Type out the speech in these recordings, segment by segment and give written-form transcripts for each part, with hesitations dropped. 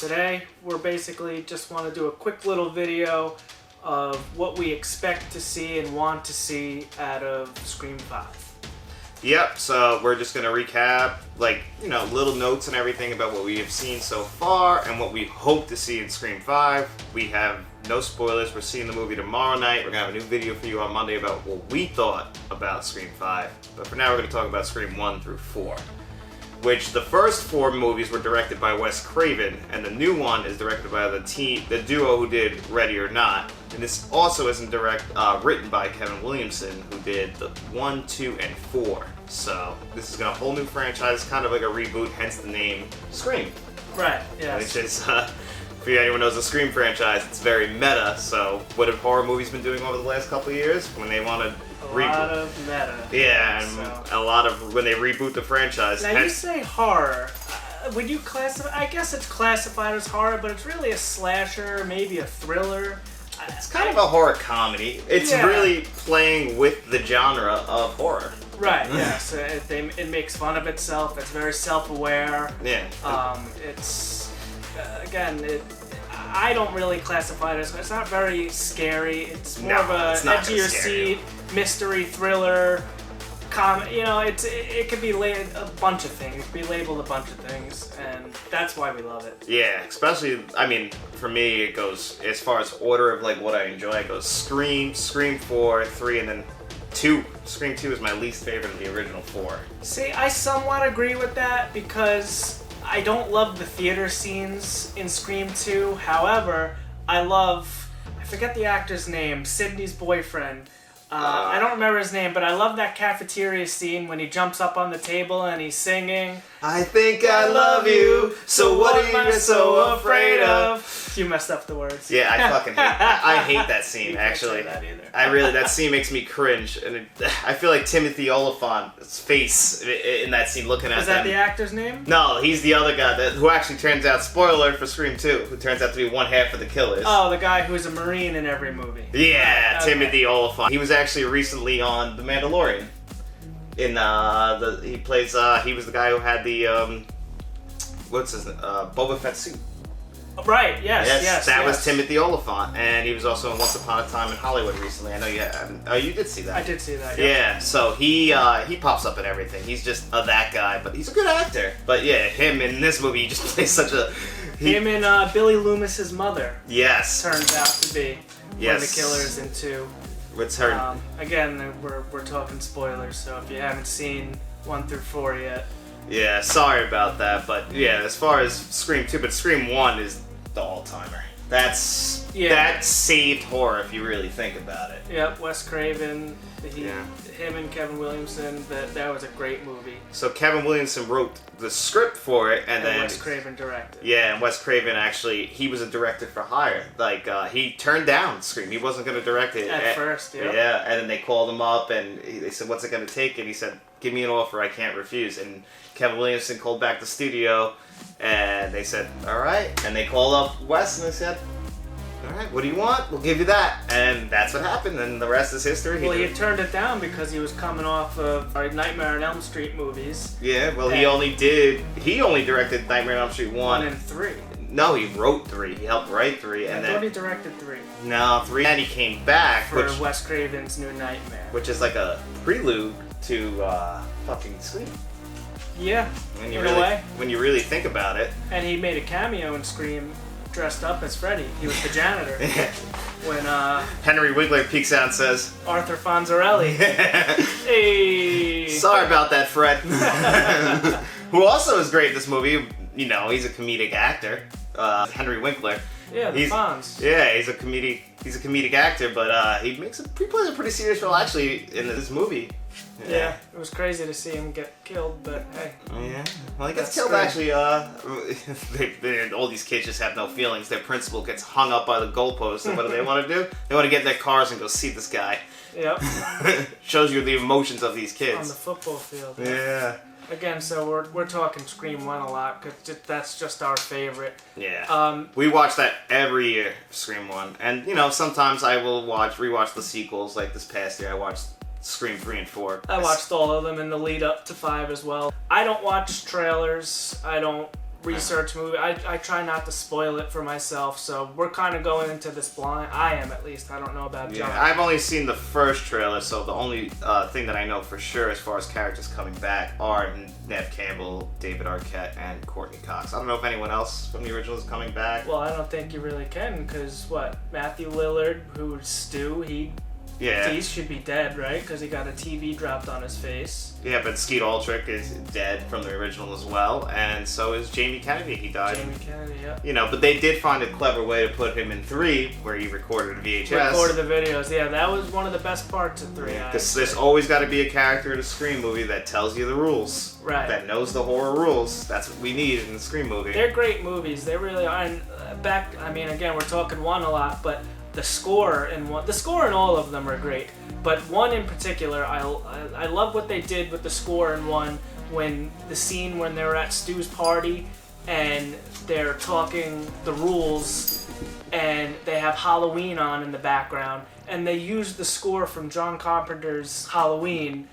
today we're basically just want to do a quick little video of what we expect to see and want to see out of Scream 5. Yep, so we're just going to recap, little notes and everything about what we have seen so far and what we hope to see in Scream 5. We have no spoilers. We're seeing the movie tomorrow night. We're going to have a new video for you on Monday about what we thought about Scream 5. But for now, we're going to talk about Scream 1 through 4. Which the first 4 movies were directed by Wes Craven, and the new one is directed by the duo who did Ready or Not. And this also isn't written by Kevin Williamson, who did the 1, 2, and 4. So this is a whole new franchise, kind of like a reboot, hence the name Scream. Right, yes. Which is, if anyone knows the Scream franchise, it's very meta. So what have horror movies been doing over the last couple of years? When they want to A lot of meta. Yeah, and a lot of when they reboot the franchise. Now you say horror. Would you classify? I guess it's classified as horror, but it's really a slasher, maybe a thriller. It's kind of a horror comedy. It's really playing with the genre of horror. Right. Yes. It makes fun of itself. It's very self-aware. Yeah. It's again. I don't really classify it as. It's not very scary. It's more of a edge of your seat mystery thriller. It could be a bunch of things. It could be labeled a bunch of things, and that's why we love it. Yeah, especially, for me, it goes, as far as order of, what I enjoy, it goes Scream, Scream 4, 3, and then 2. Scream 2 is my least favorite of the original 4. See, I somewhat agree with that, because I don't love the theater scenes in Scream 2. However, I forget the actor's name, Sidney's boyfriend. I don't remember his name, but I love that cafeteria scene when he jumps up on the table and he's singing, I think I love you, so what are you so afraid of? You messed up the words. Yeah, I fucking hate that scene, you actually. Can't say that either. That scene makes me cringe, and I feel like Timothy Olyphant's face in that scene looking at them. Is that the actor's name? No, he's the other guy who actually turns out, spoiler for Scream 2, who turns out to be one half of the killers. Oh, the guy who's a Marine in every movie. Yeah, Okay. Timothy Olyphant. He was actually recently on The Mandalorian. He was the guy who had the, Boba Fett suit. Right, yes. That was Timothy Olyphant, and he was also in Once Upon a Time in Hollywood recently. I know you haven't. Oh, you did see that. I did see that, Yeah, so he pops up in everything. He's just that guy, but he's a good actor. But yeah, him in this movie, he just plays such a... Him and Billy Loomis's mother. Yes. Turns out to be one of the killers in 2. What's her... Again, we're talking spoilers, so if you haven't seen 1 through 4 yet. Yeah, sorry about that, but yeah, as far as Scream 2, but Scream 1 is the all-timer. That saved horror if you really think about it. Yep, Wes Craven, him and Kevin Williamson, that was a great movie. So Kevin Williamson wrote the script for it, and then Wes Craven directed. Yeah, and Wes Craven he was a director for hire. He turned down Scream. He wasn't going to direct it At first, yeah. Yeah, and then they called him up and they said, "What's it going to take?" And he said, "Give me an offer. I can't refuse." And Kevin Williamson called back the studio, and they said, "All right." And they called up Wes, and they said, "All right, what do you want? We'll give you that." And that's what happened, and the rest is history. He turned it down because he was coming off of Nightmare on Elm Street movies. Yeah, well, he only directed Nightmare on Elm Street 1 and 3. No, he wrote 3. He helped write 3, and I thought he directed 3. No, 3. And he came back for Wes Craven's New Nightmare, which is like a prelude to fucking Scream. Yeah, in a way. When you really think about it. And he made a cameo in Scream, dressed up as Freddy. He was the janitor. When Henry Wiggler peeks out and says, Arthur Fonzarelli. Hey. Sorry about that, Fred. Who also is great in this movie. He's a comedic actor. Henry Winkler. Yeah, the Fonz. Yeah, he's a comedic actor, but he plays a pretty serious role actually in this movie. Yeah, it was crazy to see him get killed, but hey. Yeah, well, he gets killed actually. All these kids just have no feelings. Their principal gets hung up by the goalpost, and what do they want to do? They want to get in their cars and go see this guy. Yep. Shows you the emotions of these kids. On the football field. Yeah. Again, so we're talking Scream 1 a lot, because that's just our favorite. Yeah. We watch that every year, Scream 1. And, sometimes I will rewatch the sequels. Like this past year, I watched Scream 3 and 4. I watched all of them in the lead up to 5 as well. I don't watch trailers. I don't research movie. I try not to spoil it for myself, so we're kind of going into this blind. I am, at least. I don't know about John. Yeah, I've only seen the first trailer, so the only thing that I know for sure as far as characters coming back are Neve Campbell, David Arquette, and Courtney Cox. I don't know if anyone else from the original is coming back. Well, I don't think you really can, because Matthew Lillard, who's Stu, he should be dead, right? Because he got a TV dropped on his face. Yeah, but Skeet Ulrich is dead from the original as well, and so is Jamie Kennedy. He died. Jamie Kennedy, yeah. You know, but they did find a clever way to put him in 3, where he recorded a VHS. Recorded the videos, yeah. That was one of the best parts of 3. Because there's always got to be a character in a Scream movie that tells you the rules. Right. That knows the horror rules. That's what we need in the Scream movie. They're great movies. They really are. And again, we're talking 1 a lot, but the score in all of them are great. But 1 in particular, I love what they did with the score in 1, when the scene when they're at Stu's party and they're talking the rules and they have Halloween on in the background, and they use the score from John Carpenter's Halloween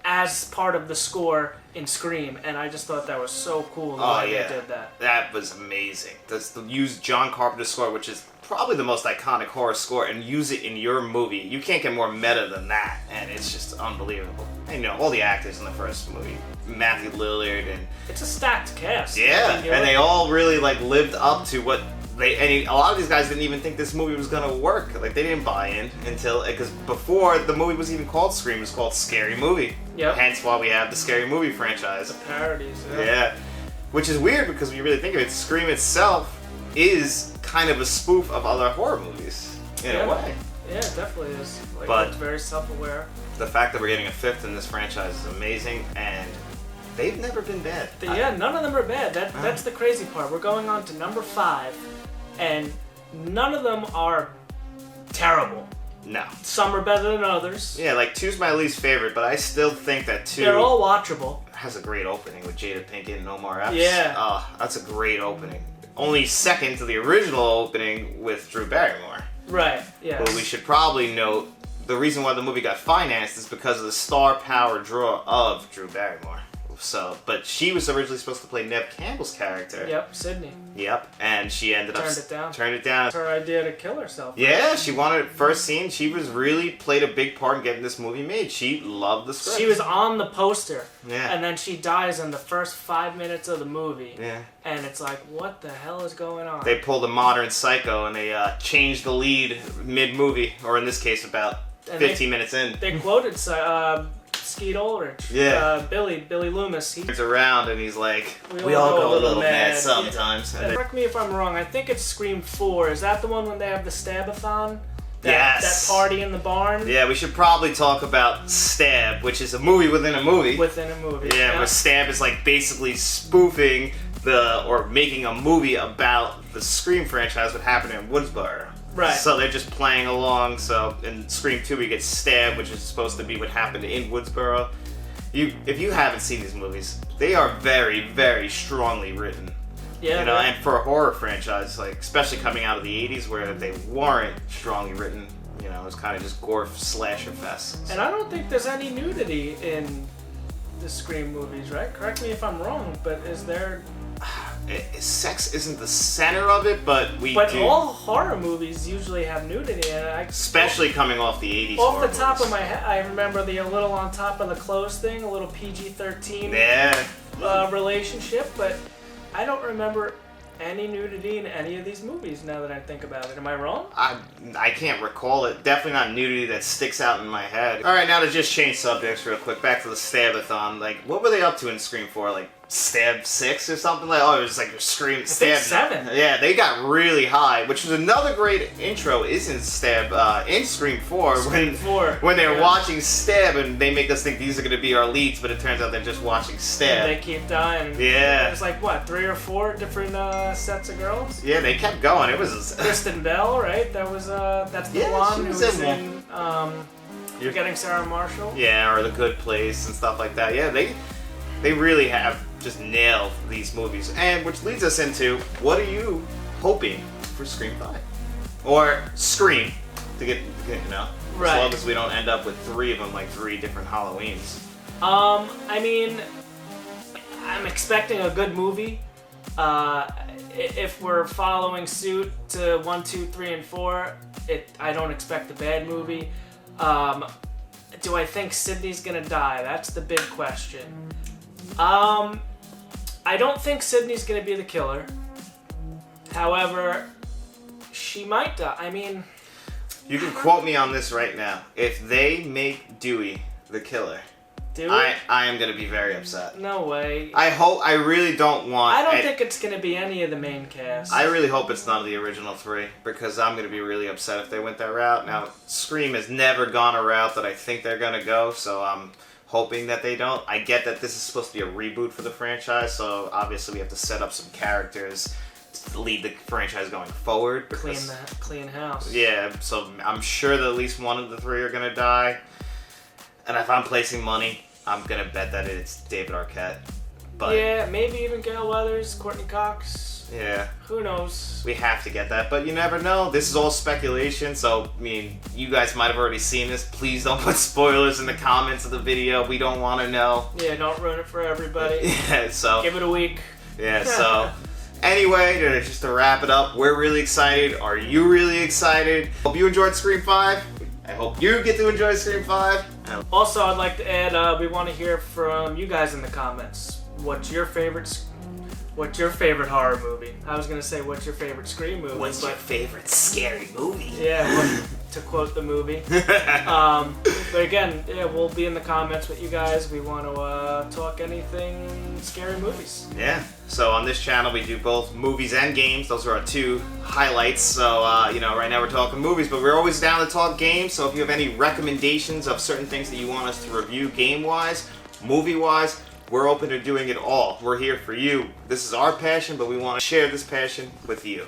as part of the score in Scream, and I just thought that was so cool the way they did that. That was amazing. To use John Carpenter's score, which is probably the most iconic horror score, and use it in your movie. You can't get more meta than that, and it's just unbelievable. And you know, all the actors in the first movie, Matthew Lillard, and it's a stacked cast. Yeah, and they all really lived up to what a lot of these guys didn't even think this movie was gonna work. Like, they didn't buy in until, because before the movie was even called Scream, it was called Scary Movie. Yep. Hence why we have the Scary Movie franchise. The parodies. Yeah. Which is weird, because when you really think of it, Scream itself is kind of a spoof of other horror movies in a way. Yeah, it definitely is. But it's very self-aware. The fact that we're getting a 5th in this franchise is amazing, and they've never been bad. None of them are bad. That's the crazy part. We're going on to number 5, and none of them are terrible. No. Some are better than others. Yeah, 2's my least favorite, but I still think that 2... They're all watchable. Has a great opening with Jada Pinkett and Omar Epps. Yeah. Oh, that's a great opening. Only second to the original opening with Drew Barrymore. Right, yeah. But we should probably note, the reason why the movie got financed is because of the star power draw of Drew Barrymore. So, but she was originally supposed to play Neve Campbell's character. Yep, Sydney. Yep, and she ended up... Turned it down. It's her idea to kill herself. Yeah, she wanted... First scene, she was really played a big part in getting this movie made. She loved the script. She was on the poster. Yeah. And then she dies in the first 5 minutes of the movie. Yeah. And it's like, what the hell is going on? They pulled a Modern Psycho and they changed the lead mid-movie, or in this case, about 15 minutes in. They quoted Skeet Ulrich. Yeah. Billy Loomis. He's around and he's like, we all go a little mad sometimes. Yeah. Correct me if I'm wrong. I think it's Scream 4. Is that the one when they have the Stab-a-thon? Yes. That party in the barn? Yeah, we should probably talk about Stab, which is a movie within a movie. Within a movie. Yeah, where Stab is basically spoofing or making a movie about the Scream franchise, what happened in Woodsboro. Right. So they're just playing along. So in Scream 2 we get Stab, which is supposed to be what happened in Woodsboro. If you haven't seen these movies, they are very, very strongly written. Yeah. And for a horror franchise, especially coming out of the 80s where they weren't strongly written, it was kind of just gore slasher fest. And I don't think there's any nudity in the Scream movies, right? Correct me if I'm wrong, but is there... Sex isn't the center of it, but But all horror movies usually have nudity, and especially coming off the 80s. Off the top of my head, I remember the little on top of the clothes thing, a little PG-13 relationship, but I don't remember any nudity in any of these movies. Now that I think about it, am I wrong? I can't recall it. Definitely not nudity that sticks out in my head. All right, now to just change subjects real quick. Back to the Stab-a-thon. What were they up to in Scream 4? Stab 6 or something? It was Scream Stab 7. Yeah, they got really high, which was another great intro. Is in Stab in Scream 4 when they were watching Stab and they make us think these are going to be our leads, but it turns out they're just watching Stab. And they keep dying. Yeah. There's 3 or 4 different sets of girls. Yeah, they kept going. It was Kristen Bell, right? That was that's the one who was in You're Getting Sarah Marshall. Yeah, or The Good Place and stuff like that. Yeah, they really have just nailed these movies. And which leads us into, what are you hoping for Scream 5? Or Scream, to get right. As long as we don't end up with 3 of them, 3 different Halloweens. I mean, I'm expecting a good movie. If we're following suit to 1, 2, 3, and 4, I don't expect a bad movie. Do I think Sydney's gonna die? That's the big question. I don't think Sydney's gonna be the killer. However, she might die. I mean, You can quote me on this right now. If they make Dewey the killer, I am gonna be very upset. No way. I really don't want. I don't think it's gonna be any of the main cast. I really hope it's none of the original 3, because I'm gonna be really upset if they went that route. Now, Scream has never gone a route that I think they're gonna go, so I'm hoping that they don't. I get that this is supposed to be a reboot for the franchise, so obviously we have to set up some characters to lead the franchise going forward. Clean house. Yeah, so I'm sure that at least one of the 3 are gonna die. And if I'm placing money, I'm gonna bet that it's David Arquette. But yeah, maybe even Gale Weathers, Courtney Cox. yeah, Who knows? we have to get that, but you never know. This is all speculation, so I mean, you guys might have already seen this. Please don't put spoilers in the comments of the video. We don't want to know. Yeah, don't ruin it for everybody. Yeah, so Give it a week. yeah, so anyway, just to wrap it up, we're really excited. Are you really excited? Hope you enjoyed Scream 5. I hope you get to enjoy Scream 5. Also, I'd like to add, we want to hear from you guys in the comments. What's your favorite horror movie? I was gonna say, what's your favorite Scream movie? What's your favorite scary movie? Yeah, to quote the movie. But again, yeah, we'll be in the comments with you guys. We want to talk anything scary movies. Yeah. So on this channel, we do both movies and games. Those are our 2 highlights. So, right now we're talking movies, but we're always down to talk games. So if you have any recommendations of certain things that you want us to review game-wise, movie-wise, we're open to doing it all. We're here for you. This is our passion, but we want to share this passion with you.